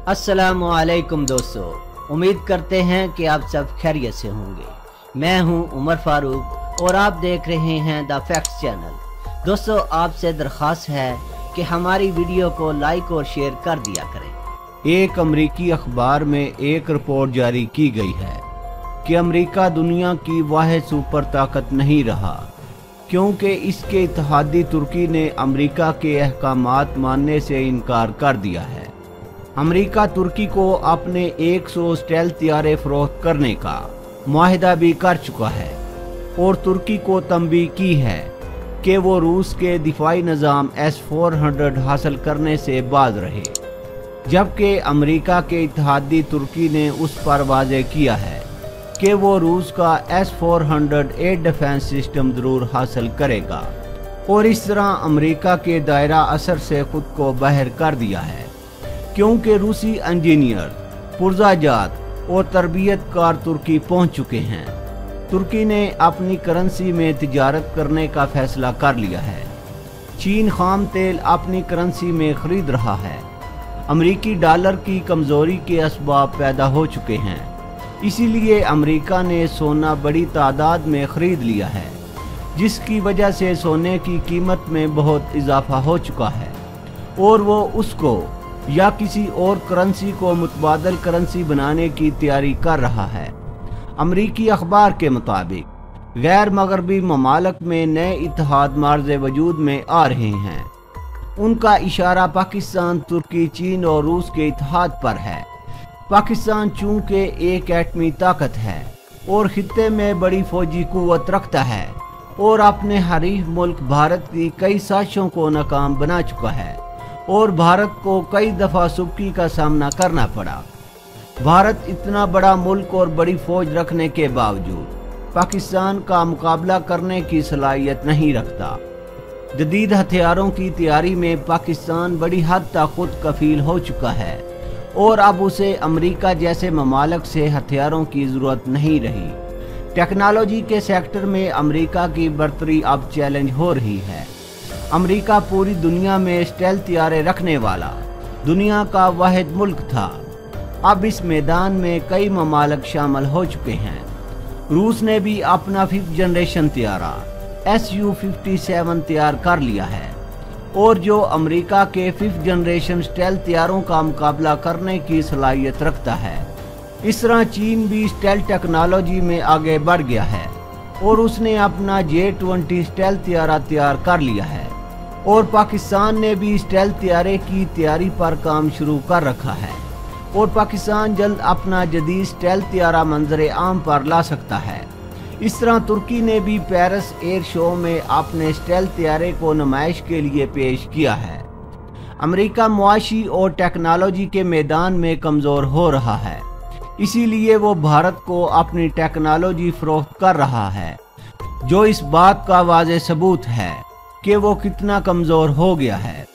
अस्सलामुअलैकुम दोस्तों, उम्मीद करते हैं कि आप सब खैरियत से होंगे। मैं हूं उमर फारूक और आप देख रहे हैं द फैक्ट्स चैनल। दोस्तों, आपसे दरख्वास्त है कि हमारी वीडियो को लाइक और शेयर कर दिया करें। एक अमरीकी अखबार में एक रिपोर्ट जारी की गई है कि अमरीका दुनिया की वाहिद सुपर ताकत नहीं रहा, क्योंकि इसके इत्तेहादी तुर्की ने अमरीका के अहकामात मानने से इनकार कर दिया है। अमरीका तुर्की को अपने 100 स्टेल्थ तैयारे फरोख्त करने का मुआहिदा भी कर चुका है और तुर्की को तंबीह की है कि वो रूस के दिफाई निज़ाम S-400 हासिल करने से बाज रहे, जबकि अमरीका के इत्तेहादी तुर्की ने उस पर वाज़ेह किया है कि वो रूस का S-400 एयर डिफेंस सिस्टम ज़रूर हासिल करेगा और इस तरह अमरीका के दायरा असर से खुद को बाहर कर दिया है, क्योंकि रूसी इंजीनियर, पुर्जाजात और तरबियतकार तुर्की पहुंच चुके हैं। तुर्की ने अपनी करेंसी में तिजारत करने का फैसला कर लिया है। चीन खाम तेल अपनी करेंसी में खरीद रहा है। अमरीकी डॉलर की कमजोरी के असबाब पैदा हो चुके हैं, इसीलिए अमरीका ने सोना बड़ी तादाद में खरीद लिया है, जिसकी वजह से सोने की कीमत में बहुत इजाफा हो चुका है और वो उसको या किसी और करेंसी को मुतबादल करेंसी बनाने की तैयारी कर रहा है। अमरीकी अखबार के मुताबिक गैर मगरबी ममालक में नए इत्तेहाद मार्ज़ वजूद में आ रहे हैं। उनका इशारा पाकिस्तान, तुर्की, चीन और रूस के इत्तेहाद पर है। पाकिस्तान चूंकि एक एटमी ताकत है और खित्ते में बड़ी फौजी कुव्वत रखता है और अपने हरीफ मुल्क भारत की कई साजिशों को नाकाम बना चुका है और भारत को कई दफ़ा सुबकी का सामना करना पड़ा। भारत इतना बड़ा मुल्क और बड़ी फौज रखने के बावजूद पाकिस्तान का मुकाबला करने की सलाहियत नहीं रखता। जदीद हथियारों की तैयारी में पाकिस्तान बड़ी हद तक खुद कफील हो चुका है और अब उसे अमरीका जैसे ममालक से हथियारों की ज़रूरत नहीं रही। टेक्नोलॉजी के सेक्टर में अमरीका की बर्तरी अब चैलेंज हो रही है। अमरीका पूरी दुनिया में स्टेल्थ तैयारे रखने वाला दुनिया का वाहिद मुल्क था। अब इस मैदान में कई ममालक शामिल हो चुके हैं। रूस ने भी अपना 5th जनरेशन तैयारा Su-57 तैयार कर लिया है और जो अमरीका के 5th जनरेशन स्टेल्थ तैयारों का मुकाबला करने की सलाहियत रखता है। इस तरह चीन भी स्टेल्थ टेक्नोलॉजी में आगे बढ़ गया है और उसने अपना J-20 स्टेल्थ तैयारा तैयार कर लिया है और पाकिस्तान ने भी स्टेल्थ तैयारे की तैयारी पर काम शुरू कर रखा है और पाकिस्तान जल्द अपना जदीद स्टेल्थ तैयारा मंजर आम पर ला सकता है। इस तरह तुर्की ने भी पेरिस एयर शो में अपने स्टेल्थ तैयारे को नुमाइश के लिए पेश किया है। अमेरिका मुआशी और टेक्नोलॉजी के मैदान में कमज़ोर हो रहा है, इसीलिए वो भारत को अपनी टेक्नोलॉजी फरोख्त कर रहा है, जो इस बात का वाज़ेह सबूत है कि वो कितना कमज़ोर हो गया है।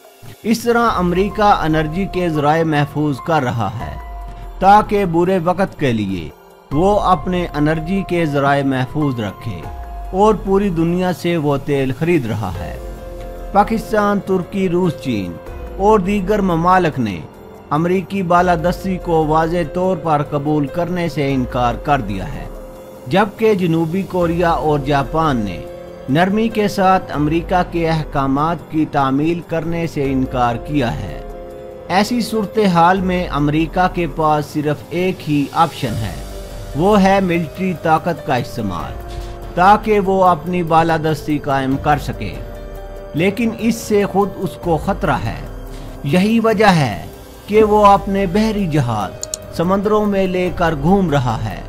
इस तरह अमरीका एनर्जी के ज़राए महफूज कर रहा है ताकि बुरे वक्त के लिए वो अपने एनर्जी के ज़राए महफूज रखे और पूरी दुनिया से वो तेल खरीद रहा है। पाकिस्तान, तुर्की, रूस, चीन और दीगर ममालक ने अमरीकी बालादस्ती को वाज़ेह तौर पर कबूल करने से इनकार कर दिया है, जबकि जनूबी कोरिया और जापान ने नरमी के साथ अमरीका के अहकामात की तामील करने से इनकार किया है। ऐसी सूरत हाल में अमरीका के पास सिर्फ एक ही ऑप्शन है, वो है मिलिट्री ताकत का इस्तेमाल, ताकि वो अपनी बालादस्ती कायम कर सके। लेकिन इससे खुद उसको खतरा है। यही वजह है कि वो अपने बहरी जहाज समंदरों में लेकर घूम रहा है,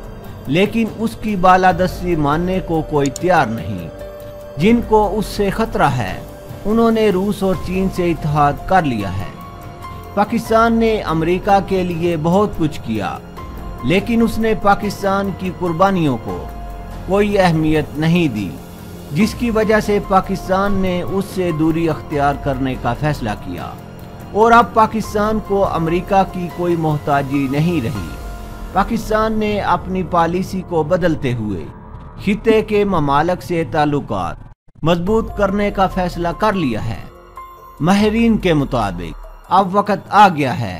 लेकिन उसकी बालादस्ती मानने को कोई तैयार नहीं। जिनको उससे खतरा है उन्होंने रूस और चीन से इत्तेहाद कर लिया है। पाकिस्तान ने अमेरिका के लिए बहुत कुछ किया, लेकिन उसने पाकिस्तान की कुर्बानियों को कोई अहमियत नहीं दी, जिसकी वजह से पाकिस्तान ने उससे दूरी अख्तियार करने का फैसला किया और अब पाकिस्तान को अमेरिका की कोई मोहताजी नहीं रही। पाकिस्तान ने अपनी पॉलिसी को बदलते हुए खित्ते के ममालक से ताल्लुकात मजबूत करने का फैसला कर लिया है। माहिरीन के मुताबिक अब वक्त आ गया है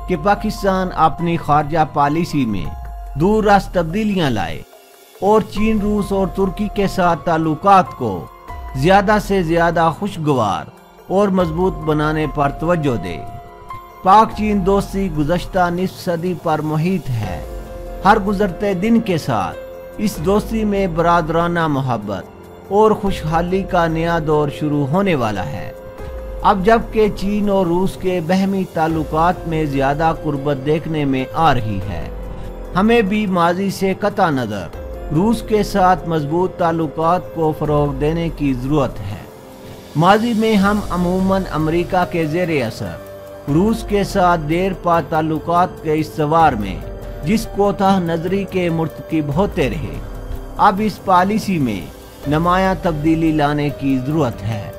کہ پاکستان اپنی خارجہ پالیسی میں دور رس تبدیلیاں لائے اور چین، روس اور ترکی کے ساتھ تعلقات کو زیادہ سے زیادہ خوشگوار اور مضبوط بنانے پر توجہ دے۔ پاک چین دوستی گزشتہ نصف صدی پر محیط ہے۔ ہر گزرتے دن کے ساتھ اس دوستی میں برادرانہ محبت اور خوشحالی کا نیا دور شروع ہونے والا ہے۔ اب جب کہ چین اور روس کے باہمی تعلقات میں زیادہ قربت دیکھنے میں آ رہی ہے، ہمیں بھی ماضی سے قطع نظر روس کے ساتھ مضبوط تعلقات کو فروغ دینے کی ضرورت ہے۔ ماضی میں ہم عموماً امریکہ کے زیر اثر روس کے ساتھ دیر پا تعلقات کے استوار میں جس کوتاہ نظری کے مرتکب ہوتے رہے، اب اس پالیسی میں نمایاں تبدیلی لانے کی ضرورت ہے،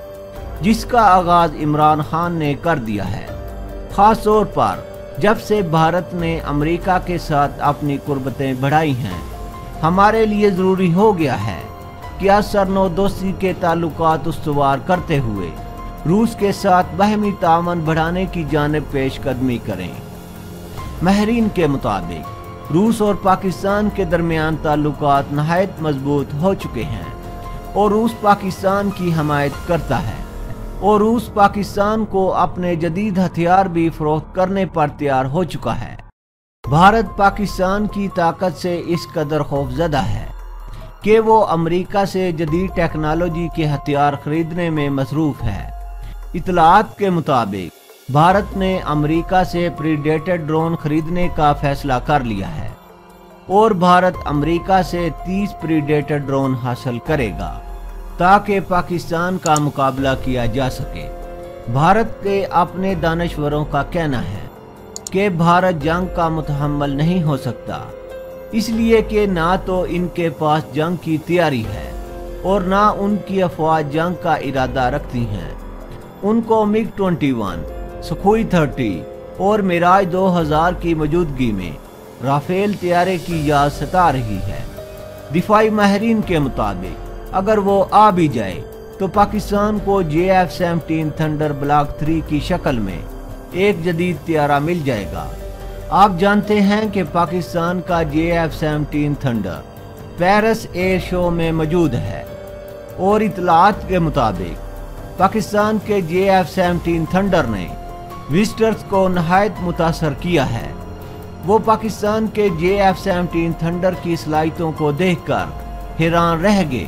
جس کا آغاز عمران خان نے کر دیا ہے۔ خاص طور پر جب سے بھارت نے امریکہ کے ساتھ اپنی قربتیں بڑھائی ہیں، ہمارے لیے ضروری ہو گیا ہے کہ اثر نو دوستی کے تعلقات استوار کرتے ہوئے روس کے ساتھ باہمی تعاون بڑھانے کی جانب پیش قدمی کریں۔ ماہرین کے مطابق روس اور پاکستان کے درمیان تعلقات نہایت مضبوط ہو چکے ہیں اور روس پاکستان کی حمایت کرتا ہے اور روس پاکستان کو اپنے جدید ہتھیار بھی فروخت کرنے پر تیار ہو چکا ہے۔ بھارت پاکستان کی طاقت سے اس قدر خوفزدہ ہے کہ وہ امریکہ سے جدید ٹیکنالوجی کے ہتھیار خریدنے میں مصروف ہے۔ اطلاعات کے مطابق بھارت نے امریکہ سے پریڈیٹر ڈرون خریدنے کا فیصلہ کر لیا ہے اور بھارت امریکہ سے 30 پریڈیٹر ڈرون حاصل کرے گا تاکہ پاکستان کا مقابلہ کیا جا سکے۔ بھارت کے اپنے دانشوروں کا کہنا ہے کہ بھارت جنگ کا متحمل نہیں ہو سکتا، اس لیے کہ نہ تو ان کے پاس جنگ کی تیاری ہے اور نہ ان کی افواج جنگ کا ارادہ رکھتی ہیں۔ ان کو MiG 21، سکھوئی 30 اور میراج 2000 کی موجودگی میں رافیل طیارے کی یاد ستا رہی ہے۔ دفاعی ماہرین کے مطابق اگر وہ آ بھی جائے تو پاکستان کو JF-17 تھنڈر بلاک 3 کی شکل میں ایک جدید طیارہ مل جائے گا۔ آپ جانتے ہیں کہ پاکستان کا JF-17 تھنڈر پیرس ایئر شو میں موجود ہے اور اطلاعات کے مطابق پاکستان کے JF-17 تھنڈر نے وزٹرز کو نہایت متاثر کیا ہے۔ وہ پاکستان کے JF-17 تھنڈر کی صلاحیتوں کو دیکھ کر حیران رہ گئے۔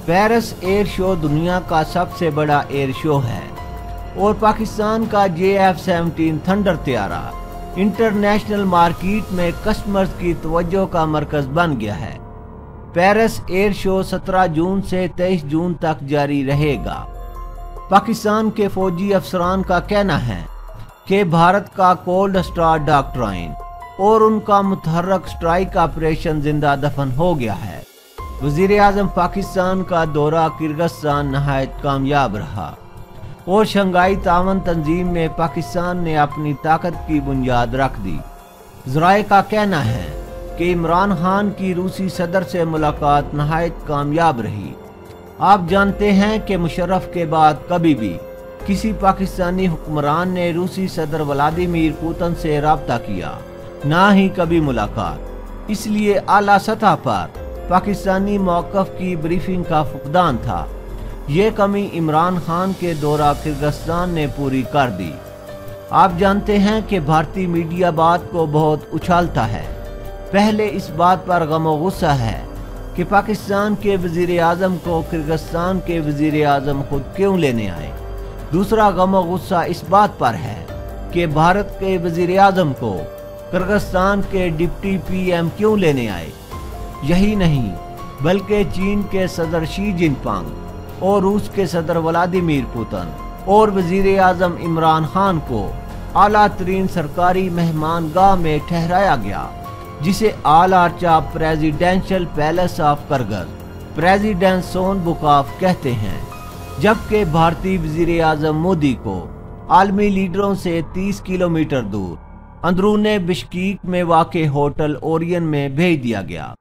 پیرس ایئر شو دنیا کا سب سے بڑا ایئر شو ہے اور پاکستان کا JF-17 تھنڈر طیارہ انٹرنیشنل مارکیٹ میں کسٹمرز کی توجہ کا مرکز بن گیا ہے۔ پیرس ایئر شو 17 جون سے 23 جون تک جاری رہے گا۔ پاکستان کے فوجی افسران کا کہنا ہے کہ بھارت کا کولڈ سٹار ڈاکٹرائن اور ان کا متحرک سٹرائک آپریشن زندہ دفن ہو گیا ہے۔ وزیر اعظم پاکستان کا دورہ کرغزستان نہایت کامیاب رہا اور شنگھائی تعاون تنظیم میں پاکستان نے اپنی طاقت کی بنیاد رکھ دی۔ ذرائع کا کہنا ہے کہ عمران خان کی روسی صدر سے ملاقات نہایت کامیاب رہی۔ آپ جانتے ہیں کہ مشرف کے بعد کبھی بھی کسی پاکستانی حکمران نے روسی صدر ولادیمیر پوتن سے رابطہ کیا، نہ ہی کبھی ملاقات۔ اس لیے اعلیٰ سطح پر پاکستانی موقف کی بریفنگ کا فقدان تھا۔ یہ کمی عمران خان کے دورہ کرغزستان نے پوری کر دی۔ آپ جانتے ہیں کہ بھارتی میڈیا بات کو بہت اچھالتا ہے۔ پہلے اس بات پر غم و غصہ ہے کہ پاکستان کے وزیر اعظم کو کرغزستان کے وزیر اعظم خود کیوں لینے آئے۔ دوسرا غم و غصہ اس بات پر ہے کہ بھارت کے وزیر اعظم کو کرغزستان کے ڈپٹی PM کیوں لینے آئے۔ یہی نہیں بلکہ چین کے صدر شی جن پنگ اور روس کے صدر ولادیمیر پوتن اور وزیر اعظم عمران خان کو اعلیٰ ترین سرکاری مہمان گاہ میں ٹھہرایا گیا، جسے Ala Archa presidential palace of Kyrgyz president سون بکاف کہتے ہیں، جبکہ بھارتی وزیر اعظم مودی کو عالمی لیڈروں سے 30 کلومیٹر دور اندرون بشکیک میں واقع ہوٹل اورین میں بھیج دیا گیا۔